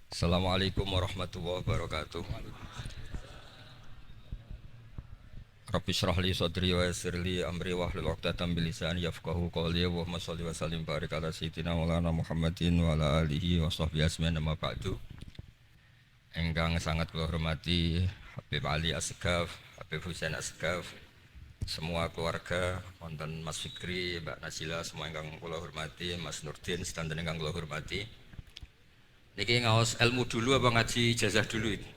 Assalamualaikum warahmatullahi wabarakatuh. Rabbi shrah li sadri wa yassir li amri wahlul 'uqdatam min lisani yafqahu qawli wa sholli wa sallim barik ala sayyidina maulana Muhammadin wa ala alihi wa sahbihi asmin amma ba'du. Engkang sangat kula hormati Habib Ali Asgaf, Habib Husain Asgaf, semua keluarga, wonten Mas Fikri, Mbak Nasila, semua engkang kula hormati, Mas Nurdin, sedanten engkang kula hormati. Niki ngaos ilmu dulu apa ngaji ijazah dulu ini?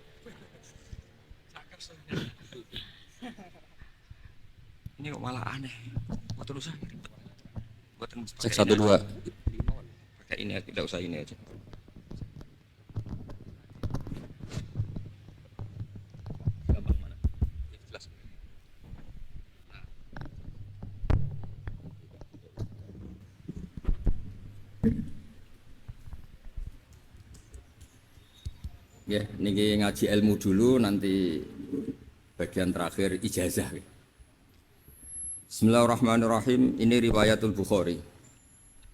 Ini kok malah aneh. Waktu usah buatan Cek satu dua. pakai ini aja, tidak usah ini aja. Gampang mana? Jelas. Ya, niki ngaji ilmu dulu, nanti bagian terakhir ijazah. Bismillahirrahmanirrahim. Ini riwayatul Bukhari.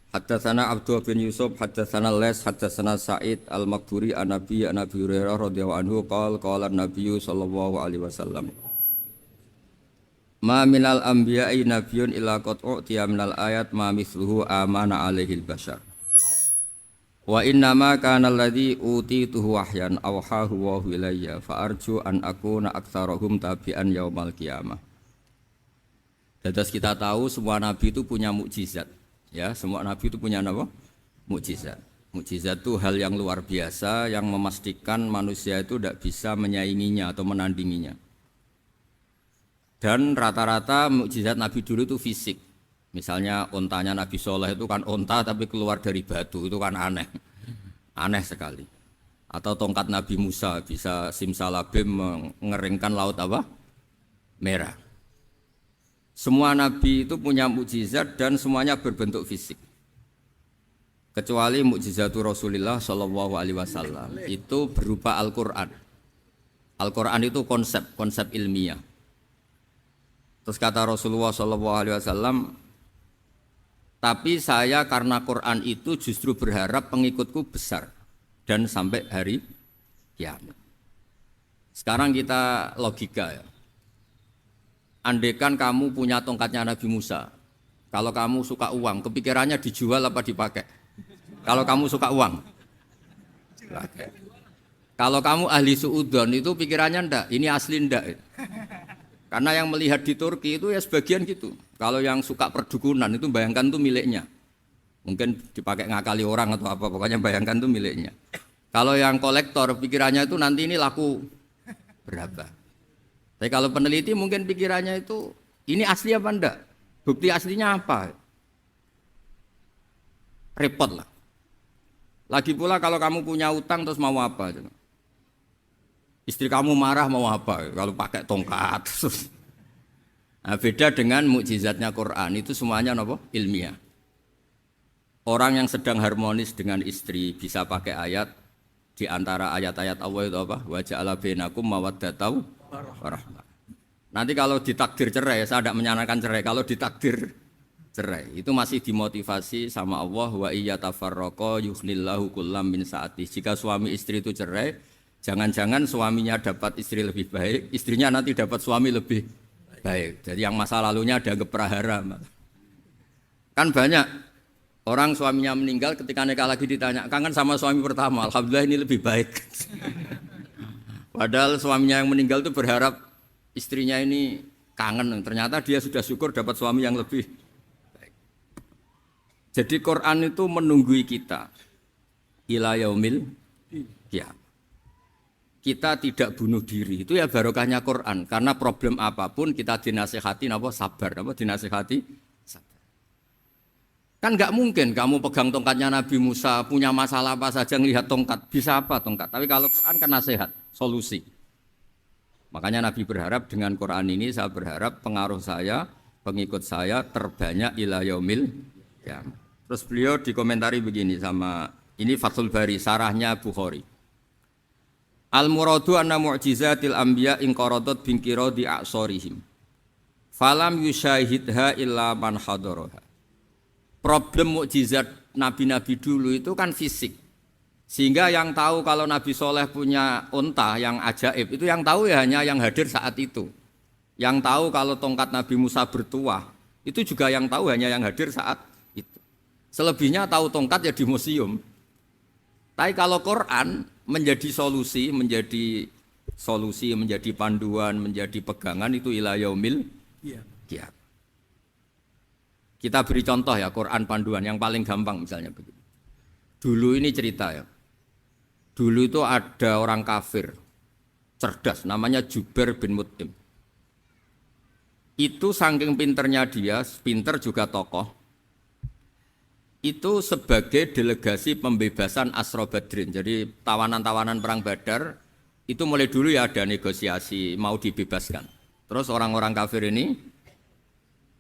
Haddatsana Abdullah bin Yusuf, haddatsana Les, haddatsana Sa'id al-Maqburi an-Nabi Hurairah radhiyallahu anhu qala an-Nabi sallallahu alaihi wasallam. Ma minal anbiya'i nabiyyun illa qad u'tiya minal ayat ma mithluhu amana alaihil bashar. Wa innama kana alladhi utituhu wahyan awhahu wa ilayya fa arju an akuna aktsarahum tabi'an yaumal qiyamah. Dados kita tahu semua nabi itu punya mukjizat. Ya, semua nabi itu punya apa? Mukjizat. Mukjizat itu hal yang luar biasa yang memastikan manusia itu tidak bisa menyainginya atau menandinginya. Dan rata-rata mukjizat nabi dulu itu fisik. Misalnya ontanya Nabi Soleh itu kan onta tapi keluar dari batu, itu kan aneh. Aneh sekali. Atau tongkat Nabi Musa bisa simsalabim mengeringkan laut apa? Merah. Semua nabi itu punya mukjizat dan semuanya berbentuk fisik. Kecuali mukjizatul Rasulullah Shallallahu alaihi wasallam itu berupa Al-Qur'an. Al-Qur'an itu konsep ilmiah. Terus kata Rasulullah Shallallahu alaihi wasallam, tapi saya karena Quran itu justru berharap pengikutku besar dan sampai hari kiamat. Sekarang kita logika ya. Andaikan kamu punya tongkatnya Nabi Musa, kalau kamu suka uang, kepikirannya dijual apa dipakai? Kalau kamu suka uang, pakai. Kalau kamu ahli suudon itu pikirannya ndak, ini asli ndak. Karena yang melihat di Turki itu ya sebagian gitu. Kalau yang suka perdukunan itu bayangkan tuh miliknya. Mungkin dipakai ngakali orang atau apa, pokoknya bayangkan tuh miliknya. Kalau yang kolektor pikirannya itu nanti ini laku berapa. Tapi kalau peneliti mungkin pikirannya itu ini asli apa enggak? Bukti aslinya apa? Repot lah. Lagi pula kalau kamu punya utang terus mau apa? Istri kamu marah mau apa? Kalau pakai tongkat. Nah, beda dengan mukjizatnya Quran itu semuanya apa? Ilmiah. Orang yang sedang harmonis dengan istri bisa pakai ayat di antara ayat-ayat Allah itu apa? Wa ja'ala bainakum mawaddatan warahmah. Nanti kalau ditakdir cerai, saya tidak menyanakan cerai. Kalau ditakdir cerai, itu masih dimotivasi sama Allah wa iyyatafarraqa yughnillahu kullam min sa'ati. Jika suami istri itu cerai, jangan-jangan suaminya dapat istri lebih baik, istrinya nanti dapat suami lebih baik. Jadi yang masa lalunya dianggap prahara. Kan banyak orang suaminya meninggal ketika nikah lagi ditanya, kangen sama suami pertama, alhamdulillah ini lebih baik. Padahal suaminya yang meninggal itu berharap istrinya ini kangen, ternyata dia sudah syukur dapat suami yang lebih baik. Jadi Quran itu menunggui kita ila yaumil qiyamah. Kita tidak bunuh diri, itu ya barokahnya Quran. Karena problem apapun kita dinasihati apa sabar, apa dinasihati sabar. Kan nggak mungkin kamu pegang tongkatnya Nabi Musa punya masalah apa saja ngelihat tongkat, bisa apa tongkat? Tapi kalau Quran kan nasihat, solusi. Makanya Nabi berharap dengan Quran ini saya berharap pengaruh saya, pengikut saya terbanyak ila yaumil qiyamah. Terus beliau dikomentari begini sama ini Fathul Bari, sarahnya Bukhari. Al-muradu anna mu'jizatil anbiya inqaradat binqiradi a'sorihim. Falam yusyahidha illa man hadaraha. Problem mukjizat nabi-nabi dulu itu kan fisik. Sehingga yang tahu kalau Nabi Soleh punya unta yang ajaib, itu yang tahu ya hanya yang hadir saat itu. Yang tahu kalau tongkat Nabi Musa bertuah, itu juga yang tahu hanya yang hadir saat itu. Selebihnya tahu tongkat ya di museum. Tapi kalau Quran menjadi solusi, menjadi panduan, menjadi pegangan itu ila yaumil qiyamah. Kita beri contoh ya Quran panduan yang paling gampang misalnya begitu. Dulu ini cerita ya. Dulu itu ada orang kafir cerdas namanya Jubair bin Mut'im. Itu saking pinternya dia, pinter juga tokoh. Itu sebagai delegasi pembebasan Asra Badrin. Jadi tawanan-tawanan perang Badar itu mulai dulu ya ada negosiasi mau dibebaskan. Terus orang-orang kafir ini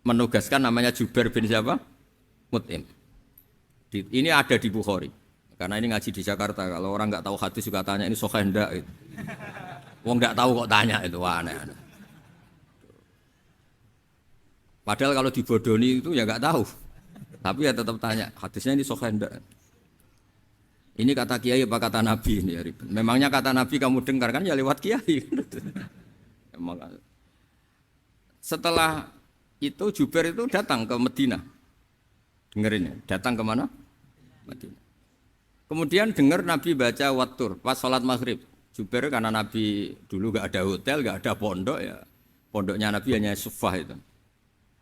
menugaskan namanya Jubair bin siapa? Mut'im. Ini ada di Bukhari. Karena ini ngaji di Jakarta. Kalau orang nggak tahu hadis juga tanya ini sahih ndak itu. Wong nggak tahu kok tanya itu aneh-aneh. Padahal kalau dibodoni itu ya nggak tahu. Tapi ya tetap tanya, hadisnya ini sahih ndak? Ini kata kiai apa kata nabi ini ya ribet. Memangnya kata nabi kamu dengar kan ya lewat kiai. Setelah itu Jubair itu datang ke Madinah. Dengerin ya, datang ke mana? Madinah. Kemudian dengar Nabi baca Wattur pas sholat maghrib. Jubair karena Nabi dulu gak ada hotel, gak ada pondok ya. Pondoknya Nabi hanya sufah itu.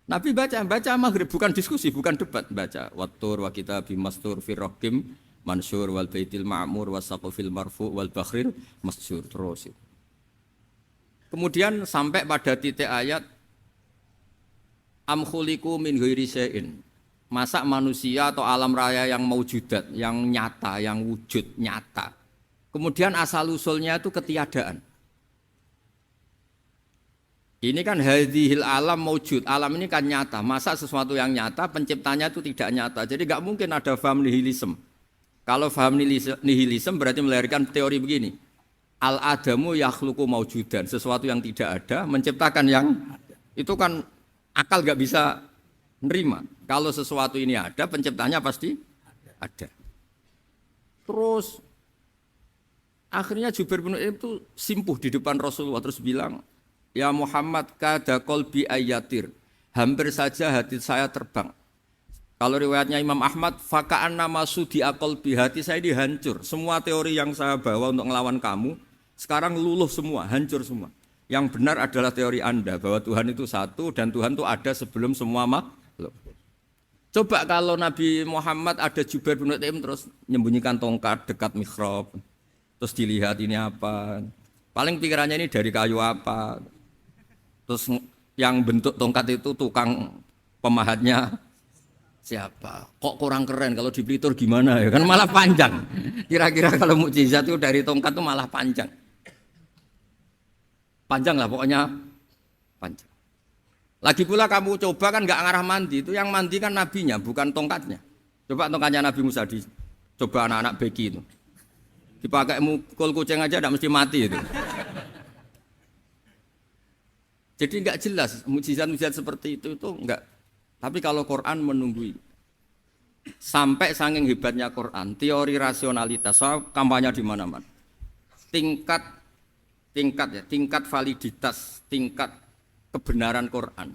Nabi baca maghrib, bukan diskusi, bukan debat. Baca Wattur wa kitabim mastur firrokim mansur wal baitil ma'mur wasaqofil marfu wal bakhrir masjur. Terus itu. Kemudian sampai pada titik ayat am khuliqu min ghairi syai'in. Masa manusia atau alam raya yang maujudat, yang nyata, yang wujud nyata. Kemudian asal-usulnya itu ketiadaan. Ini kan hadhil alam maujud, alam ini kan nyata. Masa sesuatu yang nyata, penciptanya itu tidak nyata. Jadi nggak mungkin ada faham nihilisme. Kalau faham nihilisme berarti melahirkan teori begini. Al-adamu yakhluqu maujudan, sesuatu yang tidak ada, menciptakan yang itu kan akal nggak bisa nerima. Kalau sesuatu ini ada, penciptanya pasti ada. Terus akhirnya Jubair bin Mut'im itu simpuh di depan Rasulullah terus bilang, "Ya Muhammad kada qalbi ayatir." Hampir saja hati saya terbang. Kalau riwayatnya Imam Ahmad, faka'anna masudi aqalbi, hati saya dihancur. Semua teori yang saya bawa untuk ngelawan kamu sekarang luluh semua, hancur semua. Yang benar adalah teori Anda bahwa Tuhan itu satu dan Tuhan itu ada sebelum semua makhluk. Coba kalau Nabi Muhammad ada Jubair bin Mut'im terus menyembunyikan tongkat dekat mihrab. Terus dilihat ini apa. Paling pikirannya ini dari kayu apa. Terus yang bentuk tongkat itu tukang pemahatnya siapa. Kok kurang keren kalau di Blitur gimana ya. Kan malah panjang. Kira-kira kalau mukjizat itu dari tongkat itu malah panjang. Panjang lah pokoknya. Panjang. Lagi pula kamu coba kan nggak ngarah mandi, itu yang mandi kan nabinya, bukan tongkatnya. Coba tongkatnya Nabi Musa coba anak-anak beki itu. Dipakai mukul kucing aja tidak mesti mati itu. Jadi nggak jelas, mukjizat-mukjizat seperti itu enggak. Tapi kalau Quran menunggui. Sampai saking hebatnya Quran, teori rasionalitas, soal kampanye di mana-mana. Tingkat validitas, tingkat kebenaran Quran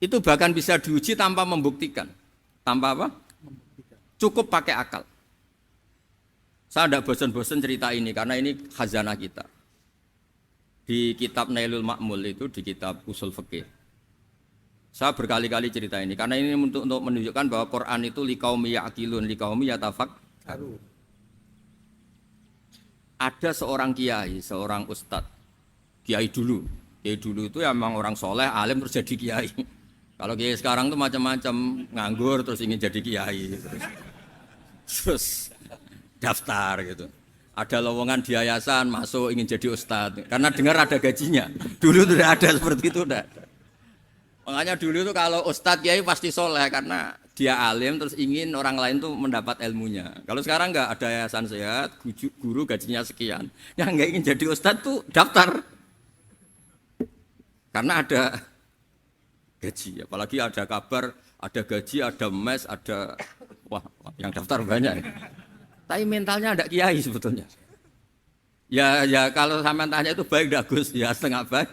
itu bahkan bisa diuji tanpa membuktikan. Tanpa apa? Cukup pakai akal. Saya tidak bosan-bosan cerita ini karena ini khazanah kita. Di kitab Nailul Ma'mul itu, di kitab Usul Fiqih. Saya berkali-kali cerita ini karena ini untuk menunjukkan bahwa Quran itu liqaumi ya'qilun, liqaumi yatafakkarun. Ada seorang kiai, seorang ustadz, kiai dulu. Kiai dulu itu ya memang orang soleh, alim terus jadi kiai. Kalau kiai sekarang tuh macam-macam, nganggur terus ingin jadi kiai. Terus daftar gitu. Ada lowongan di yayasan, masuk ingin jadi ustadz. Karena dengar ada gajinya. Dulu tuh ada seperti itu. Makanya dulu tuh kalau ustadz kiai pasti soleh karena dia alim terus ingin orang lain tuh mendapat ilmunya. Kalau sekarang enggak ada yayasan sehat, guru gajinya sekian. Yang enggak ingin jadi ustadz tuh daftar. Karena ada gaji, apalagi ada kabar, ada gaji, ada mes, ada wah yang daftar banyak. Tapi mentalnya ada kiai sebetulnya. Ya kalau sampean tanya itu baik enggak Gus? Ya setengah baik.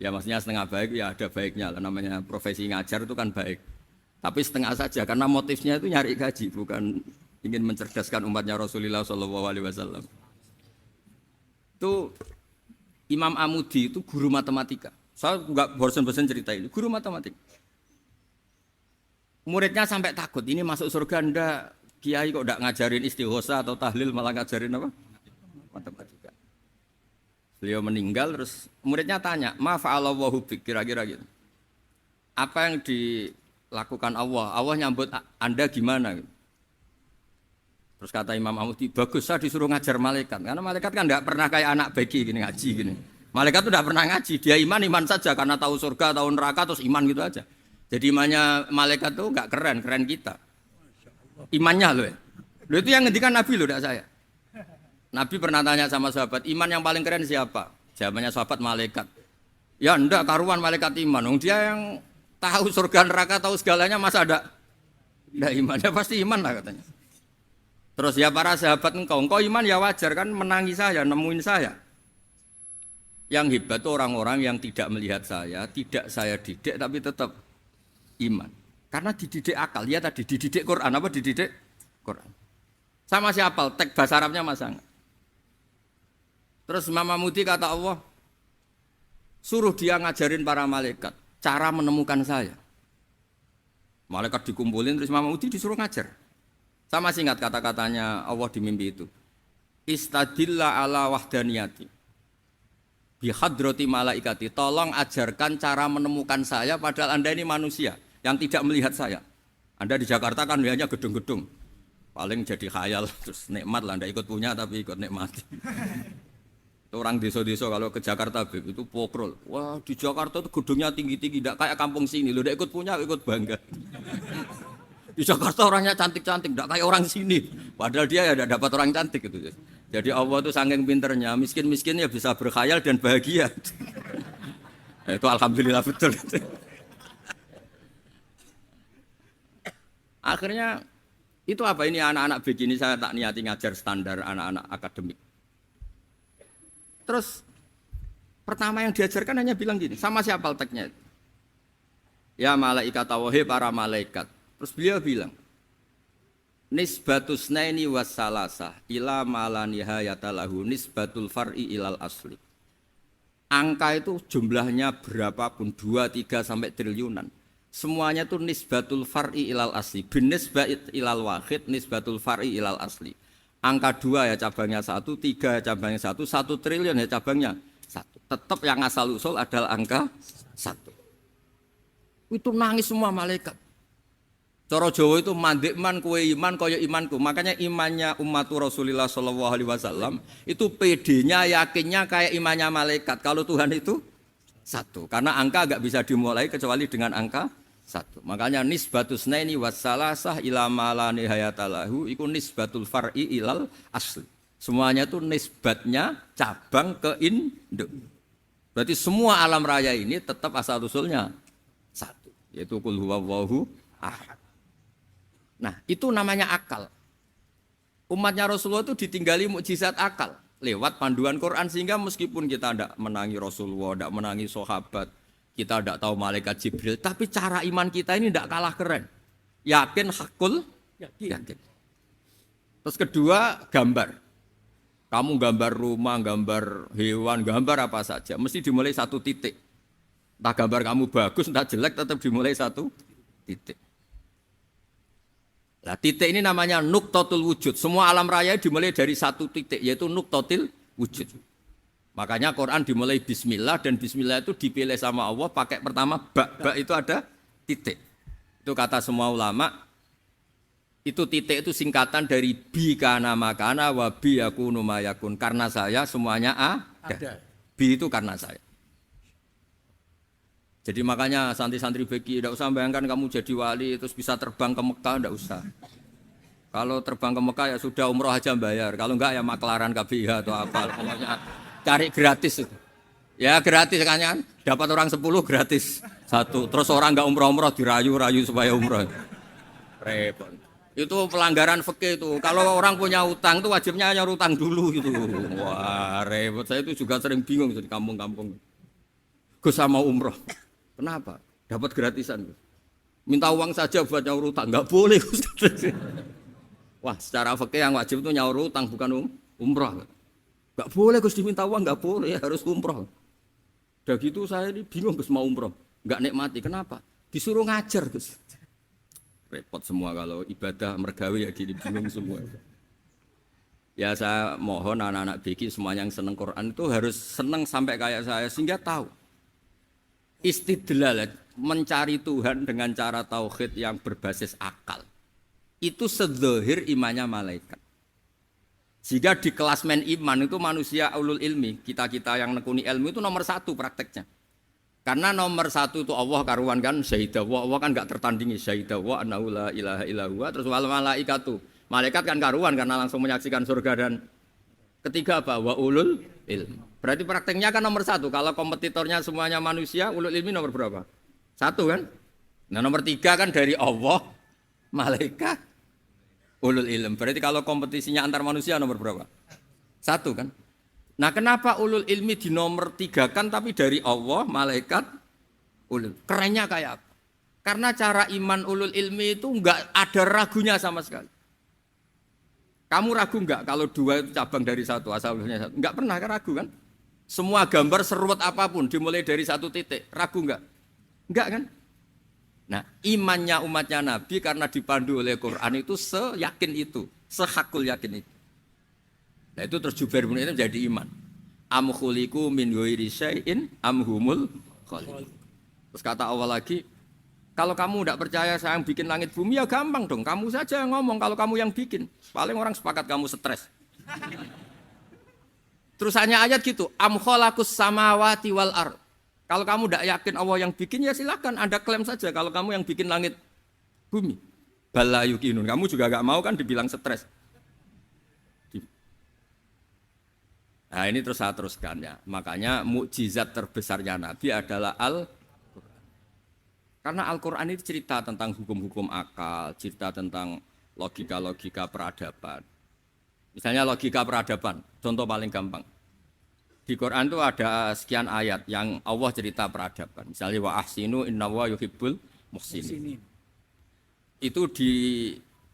Ya maksudnya setengah baik ya ada baiknya lah, namanya profesi ngajar itu kan baik. Tapi setengah saja karena motifnya itu nyari gaji bukan ingin mencerdaskan umatnya Rasulullah Shallallahu Alaihi Wasallam. Itu Imam Amudi itu guru matematika. Saya nggak bosan-bosan cerita ini. Guru matematika. Muridnya sampai takut ini masuk surga ndak. Kiai kok ndak ngajarin istighosa atau tahlil malah ngajarin apa? Matematika. Beliau meninggal terus muridnya tanya, "Ma fa'alallahu bik?" Kira-kira gitu. Apa yang dilakukan Allah? Allah nyambut Anda gimana? Terus kata Imam Amudi, bagus saya disuruh ngajar malaikat. Karena malaikat kan enggak pernah kayak anak bagi gini ngaji gini. Malaikat itu enggak pernah ngaji, dia iman saja karena tahu surga, tahu neraka terus iman gitu aja. Jadi imannya malaikat itu enggak keren kita. Imannya loh. Loh itu yang ngendikan Nabi loh, tidak saya. Nabi pernah tanya sama sahabat, iman yang paling keren siapa? Jawabannya sahabat malaikat. Ya enggak, karuan malaikat iman. Dia yang tahu surga neraka, tahu segalanya masa ada iman? Ya pasti iman lah katanya. Terus ya para sahabat engkau iman ya wajar kan menangi saya, nemuin saya. Yang hebat itu orang-orang yang tidak melihat saya, tidak saya didik tapi tetap iman. Karena dididik akal, ya tadi dididik Quran, apa dididik Quran. Sama siapa? Teks bahasa Arabnya masang. Terus Imam Amudi kata Allah, suruh dia ngajarin para malaikat cara menemukan saya. Malaikat dikumpulin terus Imam Amudi disuruh ngajar. Sama singkat kata-katanya Allah di mimpi itu. Istadilla ala wahdaniyati. Bihadrati malaikati. Tolong ajarkan cara menemukan saya padahal Anda ini manusia yang tidak melihat saya. Anda di Jakarta kan lihatnya gedung-gedung. Paling jadi khayal terus nikmat lah Anda ikut punya tapi ikut nikmati. Orang desa-desa kalau ke Jakarta itu pokrol. Wah, di Jakarta itu gedungnya tinggi-tinggi enggak kayak kampung sini. Lu udah ikut punya ikut bangga. Di Jakarta orangnya cantik-cantik, enggak kayak orang sini. Padahal dia ya enggak dapat orang cantik gitu. Jadi Allah itu saking pinternya, miskin-miskin ya bisa berkhayal dan bahagia. Itu alhamdulillah betul. Akhirnya itu apa ini anak-anak begini saya tak niati ngajar standar anak-anak akademik. Terus pertama yang diajarkan hanya bilang gini, sama siapa teknya? Ya malaikat wahi para malaikat. Terus beliau bilang, nisbatus naini wassalasah ila malanihayatalahu nisbatul far'i ilal asli. Angka itu jumlahnya berapapun 2, 3 sampai triliunan. Semuanya itu nisbatul far'i ilal asli. Bin nisbat ilal wahid nisbatul far'i ilal asli. Angka 2 ya cabangnya 1, 3 ya cabangnya 1, 1 triliun ya cabangnya 1. Tetap yang asal usul adalah angka 1. Itu nangis semua malaikat. Cara Jawa itu mandekman kue iman kaya imanku. Makanya imannya umatur Rasulullah Shallallahu Alaihi Wasallam itu PD-nya yakinnya kayak imannya malaikat. Kalau Tuhan itu 1. Karena angka agak bisa dimulai kecuali dengan angka 1. Makanya nisbatus naini wassalasah ila ma la nihayatalahu iku nisbatul far'i ilal asli. Semuanya itu nisbatnya cabang ke induk. Berarti semua alam raya ini tetap asal usulnya 1, yaitu qul huwallahu ahad. Nah, itu namanya akal. Umatnya Rasulullah itu ditinggali mukjizat akal lewat panduan Quran sehingga meskipun kita tidak menangi Rasulullah, tidak menangi sahabat, kita tidak tahu malaikat Jibril, tapi cara iman kita ini tidak kalah keren. Yakin hakul, yakin. Terus kedua, gambar. Kamu gambar rumah, gambar hewan, gambar apa saja, mesti dimulai 1 titik. Entah gambar kamu bagus, entah jelek, tetap dimulai 1 titik. Nah, titik ini namanya nuqtatul wujud. Semua alam raya dimulai dari 1 titik, yaitu nuqtatil wujud. Makanya Quran dimulai bismillah dan bismillah itu dipilih sama Allah pakai pertama ba itu ada titik. Itu kata semua ulama. Itu titik itu singkatan dari bi kana makana wa bi yakunu mayakun. Karena saya semuanya ada. Bi itu karena saya. Jadi makanya santri-santri beki tidak usah bayangkan kamu jadi wali terus bisa terbang ke Mekah, tidak usah. Kalau terbang ke Mekah ya sudah umroh aja bayar. Kalau enggak ya maklaran KBH atau apa. Pokoknya cari gratis itu. Ya gratis kan, dapat orang 10 gratis 1. Terus orang enggak umroh-umroh dirayu-rayu supaya umroh. Repot. Itu pelanggaran fikih itu. Kalau orang punya utang itu wajibnya nyaur utang dulu gitu. Wah, repot. Saya itu juga sering bingung di kampung-kampung. Gus sama umroh. Kenapa? Dapat gratisan. Minta uang saja buat nyaur utang. Enggak boleh Gus. Wah, secara fikih yang wajib itu nyaur utang bukan umroh. Enggak boleh Gus diminta uang, enggak boleh, harus umroh. Udah gitu saya ini bingung Gus mau umroh. Enggak nikmati. Kenapa? Disuruh ngajar Gus. Repot semua kalau ibadah mergawe ya gini bingung semua. Ya saya mohon anak-anak BK semuanya yang seneng Quran itu harus seneng sampai kayak saya sehingga tahu istidlal mencari Tuhan dengan cara tauhid yang berbasis akal. Itu sedzahir imannya malaikat. Jika di klasmen iman itu manusia ulul ilmi, kita-kita yang nekuni ilmu itu nomor 1 prakteknya. Karena nomor 1 itu Allah karuan kan syahidah wa, Allah kan enggak tertandingi syahidah wa annahu la ilaha illallah terus wal malaikatu. Malaikat kan karuan karena langsung menyaksikan surga dan ketiga apa? Wa ulul ilmi. Berarti prakteknya kan nomor 1. Kalau kompetitornya semuanya manusia, ulul ilmi nomor berapa? 1 kan? Nah nomor 3 kan dari Allah, malaikat, ulul ilmi. Berarti kalau kompetisinya antar manusia nomor berapa? 1 kan? Nah kenapa ulul ilmi di nomor 3 kan tapi dari Allah, malaikat, ulul. Kerennya kayak apa? Karena cara iman ulul ilmi itu enggak ada ragunya sama sekali. Kamu ragu enggak kalau 2 itu cabang dari 1, asal-usulnya 1? Enggak pernah kan ragu kan? Semua gambar seruat apapun dimulai dari 1 titik, ragu enggak? Enggak kan? Nah imannya umatnya Nabi karena dipandu oleh Quran itu seyakin itu, sehakul yakin itu. Nah itu terus Jubair bin Mut'im jadi iman. Am khuliqu min ghairi syai'in am humul khaliq. Terus kata Allah lagi, kalau kamu tidak percaya saya yang bikin langit bumi ya gampang dong. Kamu saja yang ngomong kalau kamu yang bikin. Paling orang sepakat kamu stres. Terus hanya ayat gitu, am khalaqus samawati wal ard. Kalau kamu tidak yakin Allah yang bikin ya silakan Anda klaim saja kalau kamu yang bikin langit bumi. Bala yuqinun. Kamu juga enggak mau kan dibilang stres. Nah ini terus saya teruskan ya. Makanya mukjizat terbesarnya Nabi adalah Al-Quran. Karena Al-Quran itu cerita tentang hukum-hukum akal, cerita tentang logika-logika peradaban. Misalnya logika peradaban, contoh paling gampang. Di Quran itu ada sekian ayat yang Allah cerita peradaban. Misalnya wa ahsinu innallaha yuhibbul muhsinin. Itu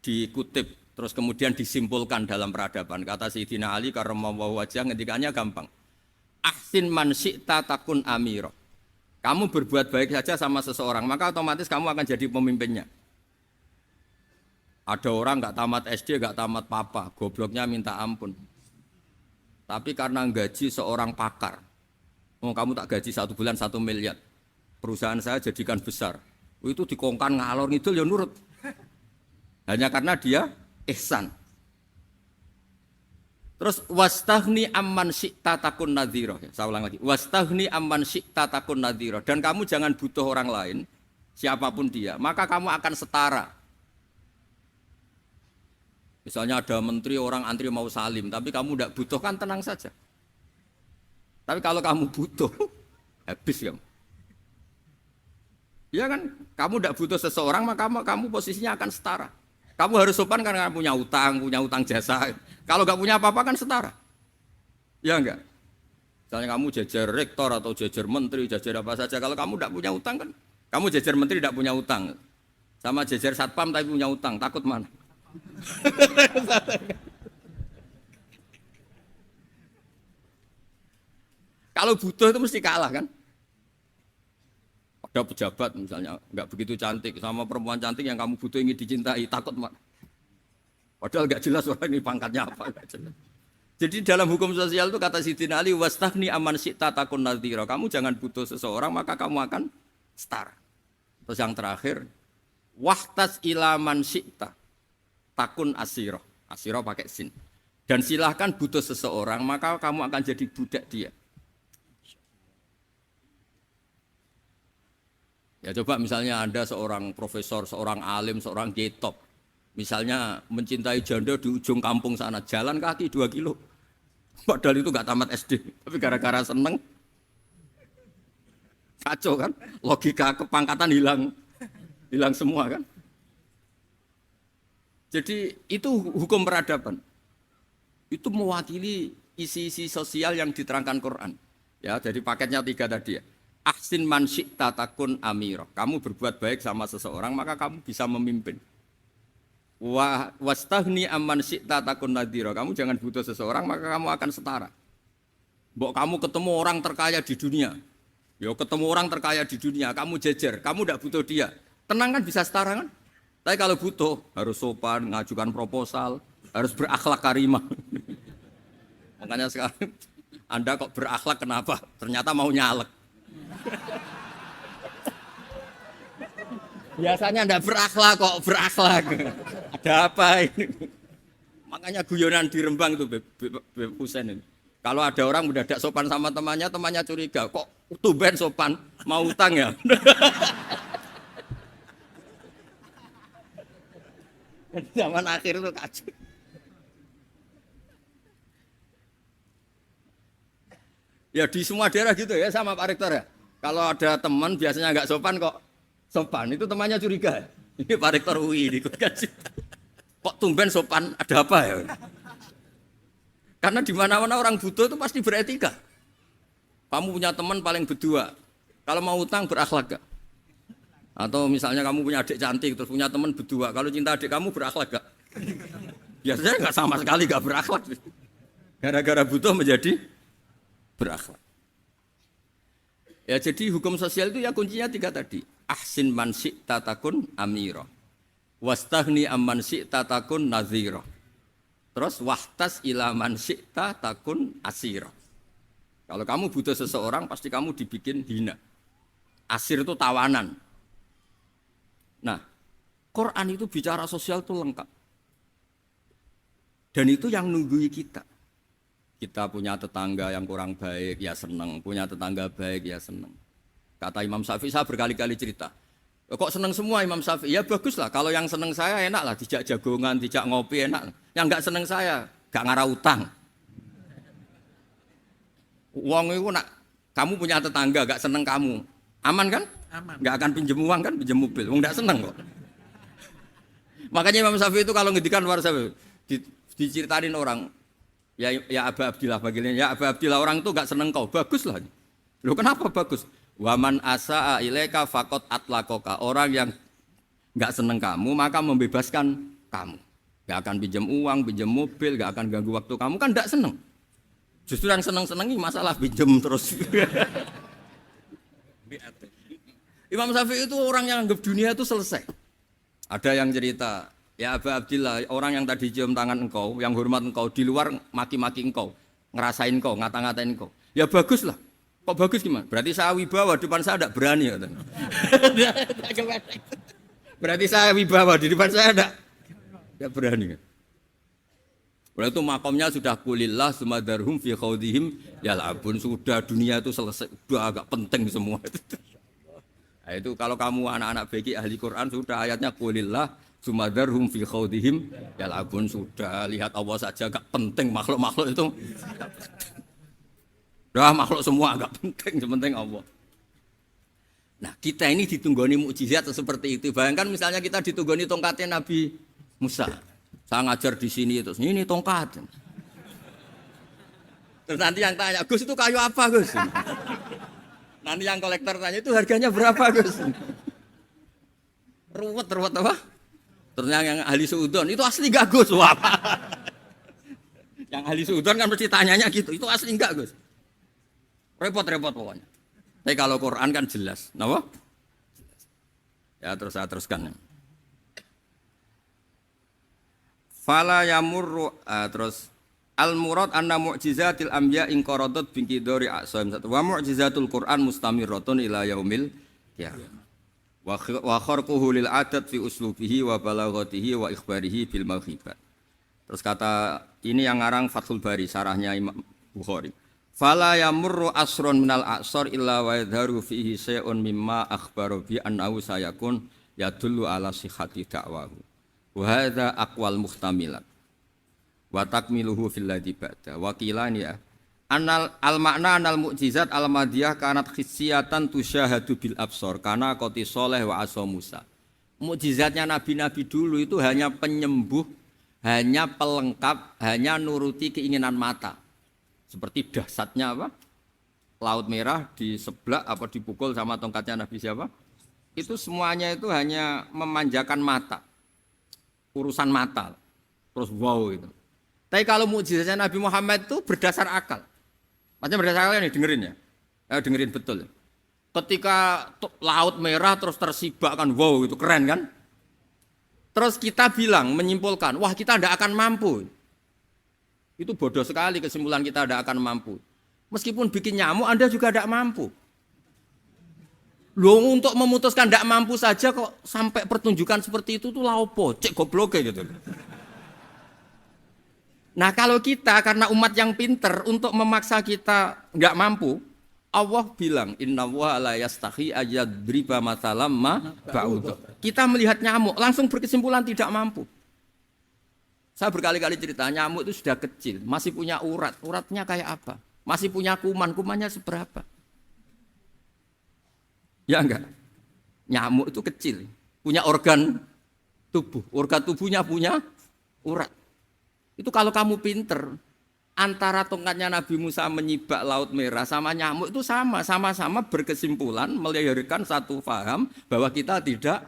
dikutip terus kemudian disimpulkan dalam peradaban. Kata Sayyidina Ali karramallahu wajhah ngendikannya gampang. Ahsin man syi'ta takun amira. Kamu berbuat baik saja sama seseorang, maka otomatis kamu akan jadi pemimpinnya. Ada orang enggak tamat SD, enggak tamat papa, gobloknya minta ampun. Tapi karena gaji seorang pakar. Oh, kamu tak gaji 1 bulan 1 miliar. Perusahaan saya jadikan besar. Itu dikongkan ngalor ngidul ya nurut. Hanya karena dia ihsan. Terus wastaghni amman syi'ta takun nadhira. Saya ulang lagi. Wastaghni amman syi'ta takun nadhira. Dan kamu jangan butuh orang lain, siapapun dia, maka kamu akan setara. Misalnya ada menteri orang antri mau salim, tapi kamu tidak butuh kan tenang saja. Tapi kalau kamu butuh, habis kamu. Ya kan, kamu tidak butuh seseorang, maka kamu posisinya akan setara. Kamu harus sopan karena punya utang jasa. Kalau nggak punya apa-apa kan setara. Ya enggak? Misalnya kamu jajar rektor atau jajar menteri, jajar apa saja. Kalau kamu tidak punya utang kan, kamu jajar menteri tidak punya utang. Sama jajar satpam tapi punya utang, takut mana? Kalau butuh itu mesti kalah kan? Ada pejabat misalnya nggak begitu cantik sama perempuan cantik yang kamu butuh ingin dicintai, takut mak. Padahal nggak jelas orang ini pangkatnya apa, nggak jelas. Jadi dalam hukum sosial itu kata Sayyidina Ali wastaghni amman syi'ta takun nadhira. Kamu jangan butuh seseorang maka kamu akan setara. Terus yang terakhir wahtas ila man syi'ta takun asira. Asira pakai sin. Dan silahkan butuh seseorang maka kamu akan jadi budak dia. Ya coba misalnya Anda seorang profesor, seorang alim, seorang getop. Misalnya mencintai janda di ujung kampung sana, jalan kaki 2 kilo. Padahal itu gak tamat SD, tapi gara-gara seneng. Kacau kan? Logika kepangkatan hilang semua kan? Jadi itu hukum peradaban. Itu mewakili isi-isi sosial yang diterangkan Quran. Ya, jadi paketnya 3 tadi ya. Ahsin man syi'ta takun amiro. Kamu berbuat baik sama seseorang maka kamu bisa memimpin. Wastahni amman syi'ta takun nadhira. Kamu jangan butuh seseorang maka kamu akan setara. Mbok kamu ketemu orang terkaya di dunia. Yo ketemu orang terkaya di dunia, kamu jejer, kamu tidak butuh dia. Tenang kan bisa setara kan? Tapi kalau butuh harus sopan, ngajukan proposal, harus berakhlak karimah. Makanya sekarang Anda kok berakhlak kenapa? Ternyata mau nyalek. Biasanya Anda berakhlak kok berakhlak. Ada apa ini? Makanya guyonan di Rembang itu Beb Husain ini. Kalau ada orang udah tidak sopan sama temannya, temannya curiga. Kok tumben sopan, mau utang ya? Zaman akhir itu kacau. Ya di semua daerah gitu ya sama Pak Rektor ya. Kalau ada teman biasanya nggak sopan kok sopan, itu temannya curiga. Ini Pak Rektor UI ikut kaji. Kok tumben sopan, ada apa ya? Karena di mana-mana orang butuh itu pasti beretika. Kamu punya teman paling berdua, kalau mau utang berakhlak gak? Atau misalnya kamu punya adik cantik terus punya teman berdua, kalau cinta adik kamu berakhlak gak? Biasanya nggak sama sekali nggak berakhlak. Gara-gara butuh menjadi berakhlak. Ya jadi hukum sosial itu ya kuncinya 3 tadi. Ahsin man syi'ta takun amira. Wastahni amman syi'ta takun nadhira. Terus wahtas ila man syi'ta takun asira. Kalau kamu butuh seseorang pasti kamu dibikin hina. Asir itu tawanan. Nah, Quran itu bicara sosial itu lengkap. Dan itu yang nunggui kita. Kita punya tetangga yang kurang baik, ya seneng. Punya tetangga baik, ya seneng. Kata Imam Syafi'i, saya berkali-kali cerita. Kok seneng semua Imam Syafi'i? Ya bagus lah, kalau yang seneng saya enak lah. Dijak jagongan, dijak ngopi enak. Yang enggak seneng saya, gak ngarah utang. Uang itu nak, kamu punya tetangga gak seneng kamu. Aman kan? Aman. Gak akan pinjem uang kan, pinjem mobil. Wong gak seneng kok. Makanya Imam Syafi'i itu kalau ngedikan luar Syafi'i, diceritain orang, ya Aba Abdillah bagiannya, ya Aba Abdillah orang itu gak seneng kau. Bagus lah. Loh kenapa bagus? Waman asa'a ilaika faqad atlaqaka. Orang yang enggak seneng kamu maka membebaskan kamu. Enggak akan pinjam uang, pinjam mobil, enggak akan ganggu waktu kamu kan enggak seneng. Justru yang seneng-senengi masalah pinjam terus. Imam Syafi'i itu orang yang anggap dunia itu selesai. Ada yang cerita, ya Aba Abdillah, orang yang tadi cium tangan engkau, yang hormat engkau di luar maki-maki engkau, ngerasain engkau, ngata-ngatain engkau. Ya bagus lah. Kok bagus gimana? Berarti saya wibawa, depan saya tidak berani. Berarti saya wibawa, di depan saya tidak berani. Berarti itu makomnya sudah kulillah sumadarhum fi khawdihim yal'abun. Sudah dunia itu selesai, sudah agak penting semua. Nah, itu kalau kamu anak-anak beki ahli Quran sudah ayatnya kulillah sumadarhum fi khawdihim yal'abun. Sudah lihat Allah saja agak penting, makhluk-makhluk itu. Dah makhluk semua agak penting, sepenting Allah. Nah kita ini ditunggoni mukjizat seperti itu. Bayangkan misalnya kita ditunggoni tongkatnya Nabi Musa. Saya ngajar di sini terus ini tongkat. Terus nanti yang tanya, Gus itu kayu apa Gus? Nanti yang kolektor tanya itu harganya berapa Gus? Ruwet apa? Terus yang ahli suudon itu asli gak Gus? Wah. Yang ahli suudon kan mesti tanyanya gitu, itu asli enggak Gus? Repot-repot pokoknya. Tapi kalau Quran kan jelas. Kenapa? Ya terus saya teruskan. Fala yamurru terus al-murad anna mu'jizatil anbiya in qaradat bi qidari a'sam. Wa mu'jizatul Quran mustamirratun ila yaumil qiyamah. Wa kharquhu lil adat fi uslubihi wa balaghatihi wa ikhbarihi bil mawhibat. Terus kata ini yang ngarang Fathul Bari sarahnya Imam Bukhari. Fala yamurru asrun minal a'sar illa wa yadharu fihi syai'un mimma akhbaru bi annahu sayakun yadullu ala sihhati da'wahu. Wa hadza aqwal muhtamilat. Wa takmiluhu fil ladzi ba'da. Wa qilani ya. Anal al-ma'na anal mu'jizat al-madiyah kanat khissiyatan tusyahadu bil absar kana qati sholeh wa asa Musa. mukjizatnya nabi-nabi dulu itu hanya penyembuh, hanya pelengkap, hanya nuruti keinginan mata. Seperti dahsyatnya apa? Laut Merah di sebelah apa dipukul sama tongkatnya Nabi siapa? Itu semuanya itu hanya memanjakan mata. Urusan mata. Terus wow itu. Tapi kalau mukjizatnya Nabi Muhammad itu berdasar akal. Maksudnya berdasar akal nih dengerin ya. Dengerin betul. Ketika Laut Merah terus tersibak kan wow itu keren kan? Terus kita bilang menyimpulkan, wah kita tidak akan mampu. Itu bodoh sekali kesimpulan kita tidak akan mampu. Meskipun bikin nyamuk Anda juga tidak mampu. Loh untuk memutuskan tidak mampu saja kok sampai pertunjukan seperti itu tuh laopo, cek goblok gitu. Nah kalau kita karena umat yang pinter untuk memaksa kita nggak mampu, Allah bilang innallaha la yastahi ayadriba mathalam ma ba'ud. Kita melihat nyamuk langsung berkesimpulan tidak mampu. Saya berkali-kali cerita nyamuk itu sudah kecil, masih punya urat, uratnya kayak apa? Masih punya kuman, kumannya seberapa? Ya enggak? Nyamuk itu kecil, punya organ tubuhnya punya urat. Itu kalau kamu pinter, antara tongkatnya Nabi Musa menyibak Laut Merah sama nyamuk itu sama-sama berkesimpulan melahirkan satu faham bahwa kita tidak.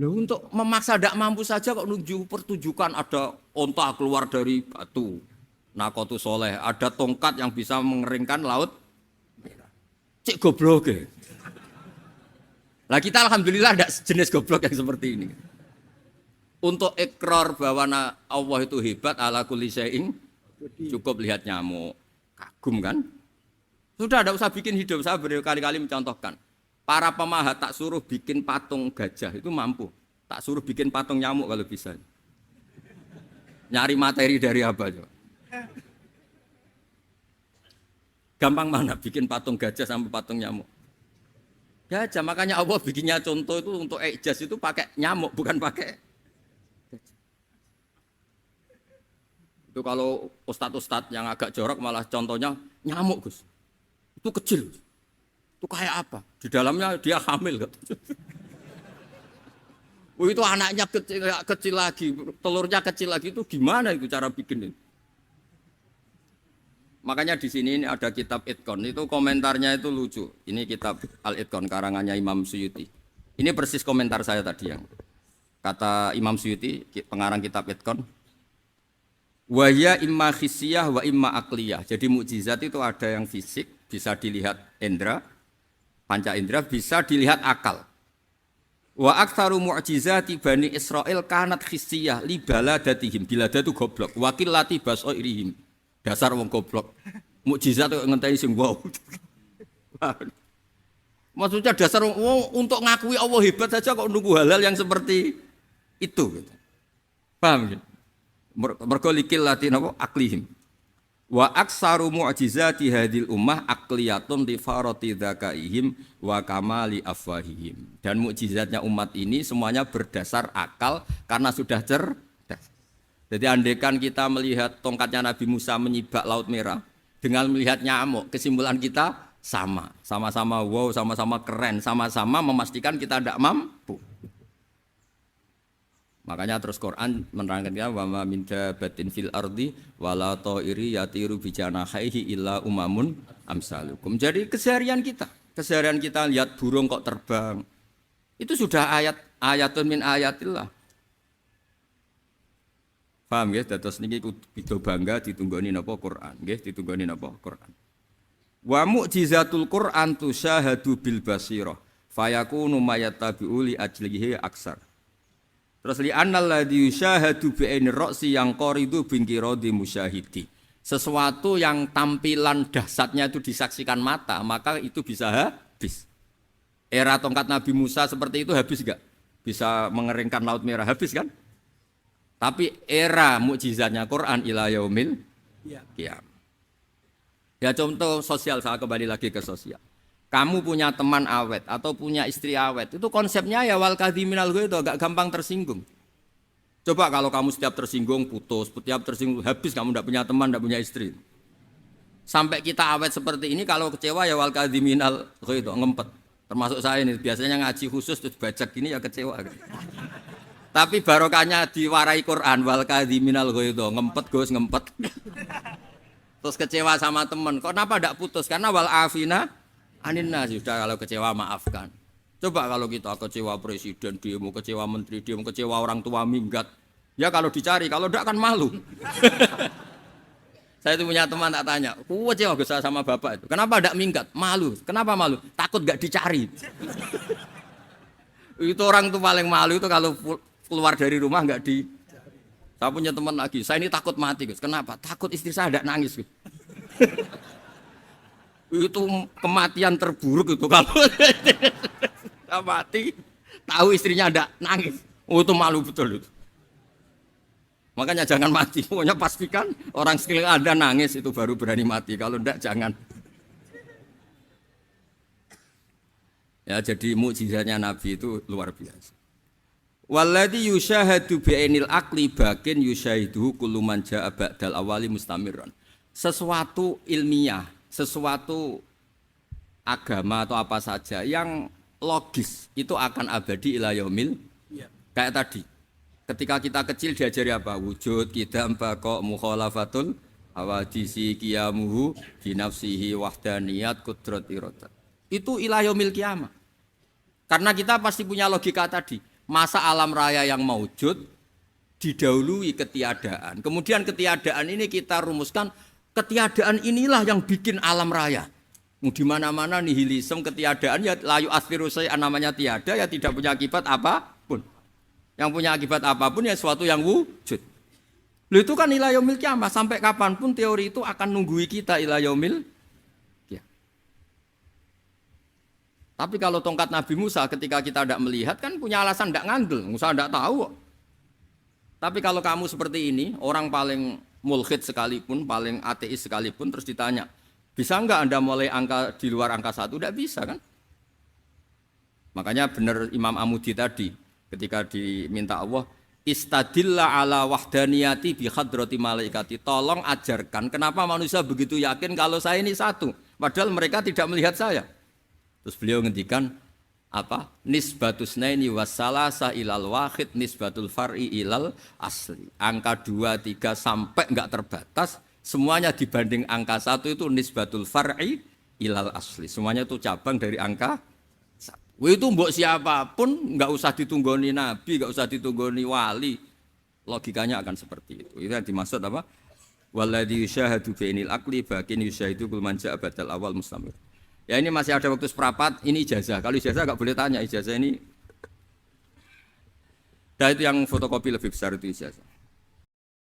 Loh, untuk memaksa tidak mampu saja kok nunjuk pertunjukan ada onta keluar dari batu. Nakotu soleh, ada tongkat yang bisa mengeringkan laut. Cik goblok ya. Lah kita alhamdulillah tidak jenis goblok yang seperti ini. Untuk ikrar bahwa Allah itu hebat ala kulli syai'in cukup lihat nyamuk. Kagum kan? Sudah tidak usah bikin hidup, saya berkali-kali mencontohkan. Para pemahat tak suruh bikin patung gajah itu mampu. Tak suruh bikin patung nyamuk kalau bisa. Nyari materi dari apa coba? Gampang mana bikin patung gajah sampai patung nyamuk? Gajah, makanya Allah bikinnya contoh itu untuk ijaz itu pakai nyamuk bukan pakai gajah. Itu kalau ustadz-ustadz yang agak jorok malah contohnya nyamuk Gus. Itu kecil. Itu kayak apa? Di dalamnya dia hamil. Oh, itu anaknya kecil lagi, telurnya kecil lagi itu gimana itu cara bikin itu? Makanya di sini ini ada kitab Itqon, itu komentarnya itu lucu. Ini kitab Al-Itqon karangannya Imam Suyuti. Ini persis komentar saya tadi yang kata Imam Suyuti, pengarang kitab Itqon. Wa ya imma khissiyah wa imma aqliyah. Jadi mukjizat itu ada yang fisik, bisa dilihat indra, panca indra, bisa dilihat akal. Wa aktsaru mu'jizati Bani Israil kanat khissiyah li baladatihim. Bilada itu goblok. Wakil lati basoirihim. Dasar wong goblok. Mukjizat kok ngenteni sing wow. Maksudnya dasar wong untuk ngakui Allah hebat saja kok nunggu halal yang seperti itu gitu. Paham ya? Mergo likil lati napa aklihim. Wa aksaru mu'jizati hadil ummah aqliyatun li farati dzakaihim wa kamali afwahihim. Dan mukjizatnya umat ini semuanya berdasar akal karena sudah cerdas. Jadi andaikan kita melihat tongkatnya Nabi Musa menyibak Laut Merah dengan melihat nyamuk, kesimpulan kita sama-sama wow, sama-sama keren, sama-sama memastikan kita tidak mampu. Makanya terus Quran menerangkan wa ma min dabatin fil ardi wala ta'iri yatiru bi janahihi illa umamun amsalukum. Jadi keseharian kita lihat burung kok terbang. Itu sudah ayatun min ayatillah. Paham nggih? Dados niki kudu bangga ditunggoni napa Quran, nggih, ditunggoni napa Quran. Wa mu'jizatul Quran tusyahadu bil basirah fayakunu mayatabi'u li ajlihi aksar. Terus li annal ladzi yusyahadu bi ainir ra'si yang qaridu bingkiradi musyahidi. Sesuatu yang tampilan dahsyatnya itu disaksikan mata, maka itu bisa habis. Era tongkat Nabi Musa seperti itu habis enggak? Bisa mengeringkan Laut Merah, habis kan? Tapi era mukjizatnya Quran ila yaumil qiyamah. Ya contoh sosial, saya kembali lagi ke sosial. Kamu punya teman awet atau punya istri awet, itu konsepnya ya wal kadhiminal ghaidh, agak gampang tersinggung. Coba kalau kamu setiap tersinggung putus, setiap tersinggung habis, kamu tidak punya teman, tidak punya istri. Sampai kita awet seperti ini, kalau kecewa ya wal kadhiminal ghaidh, ngempet. Termasuk saya ini biasanya ngaji khusus terus baca gini ya kecewa. Tapi barokahnya diwarai Quran wal kadhiminal ghaidho, ngempet Gus ngempet. Terus kecewa sama teman. Kenapa tidak putus? Karena wal afina aninna sudah kalau kecewa maafkan. Coba kalau kita kecewa presiden demo, kecewa menteri demo, kecewa orang tua minggat. Ya kalau dicari, kalau tidak kan malu. Saya itu punya teman tak tanya, kecewa Gus sama bapak itu. Kenapa tidak minggat? Malu. Kenapa malu? Takut gak dicari. Itu orang tuh paling malu itu kalau keluar dari rumah nggak di. Saya punya teman lagi, saya ini takut mati Gus. Kenapa? Takut istri saya tidak nangis Gus. Itu kematian terburuk itu kalau saya mati, tahu istrinya tidak nangis. Oh itu malu betul itu. Makanya jangan mati. Pokoknya pastikan orang sekeliling Anda nangis itu baru berani mati. Kalau tidak jangan. Ya jadi mukjizatnya Nabi itu luar biasa. Walladzi yusyahadu bi'ainil aqli bakin yusyahiduhu kullu man jaa ba'dal awali mustamirran. Sesuatu ilmiah, sesuatu agama atau apa saja yang logis itu akan abadi ila yaumil. Kayak tadi. Ketika kita kecil diajari apa? Wujud, qidam, baqa, mukhalafatul awadisi qiyamuhu binafsihi wahdaniyat qudrat iradat. Itu ila yaumil qiyamah. Karena kita pasti punya logika tadi. Masa alam raya yang maujud didahului ketiadaan. Kemudian ketiadaan ini kita rumuskan, ketiadaan inilah yang bikin alam raya. Di mana-mana nihilisme ketiadaan ya layu asfiru namanya tiada ya tidak punya akibat apapun. Yang punya akibat apapun ya sesuatu yang wujud. Loh itu kan ila yaumil qiyamah, sampai kapanpun teori itu akan nunggui kita ila yaumil qiyamah. Tapi kalau tongkat Nabi Musa ketika kita tidak melihat kan punya alasan tidak ngandel, Musa tidak tahu. Tapi kalau kamu seperti ini, orang paling mulhid sekalipun, paling ateis sekalipun terus ditanya, bisa enggak Anda mulai angka di luar angka 1? Tidak bisa kan? Makanya benar Imam Amudi tadi ketika diminta Allah istadilla ala wahdaniyati bi hadrati malaikati, tolong ajarkan kenapa manusia begitu yakin kalau saya ini satu padahal mereka tidak melihat saya. Terus beliau ngendikan apa? Nisbatus naini wassalasa ilal wahid nisbatul far'i ilal asli. Angka 2, 3 sampai enggak terbatas, semuanya dibanding angka 1 itu nisbatul far'i ilal asli. Semuanya itu cabang dari angka. Itu mbok siapapun enggak usah ditunggoni nabi, enggak usah ditunggoni wali. Logikanya akan seperti itu. Itu yang dimaksud apa? Walladzi yusyahadu bainil aqli bakin yusyahidu kul man ja'a badal awal mustamir. Ya ini masih ada waktu seperempat, ini ijazah. Kalau ijazah enggak boleh tanya, ijazah ini. Nah itu yang fotokopi lebih besar itu ijazah.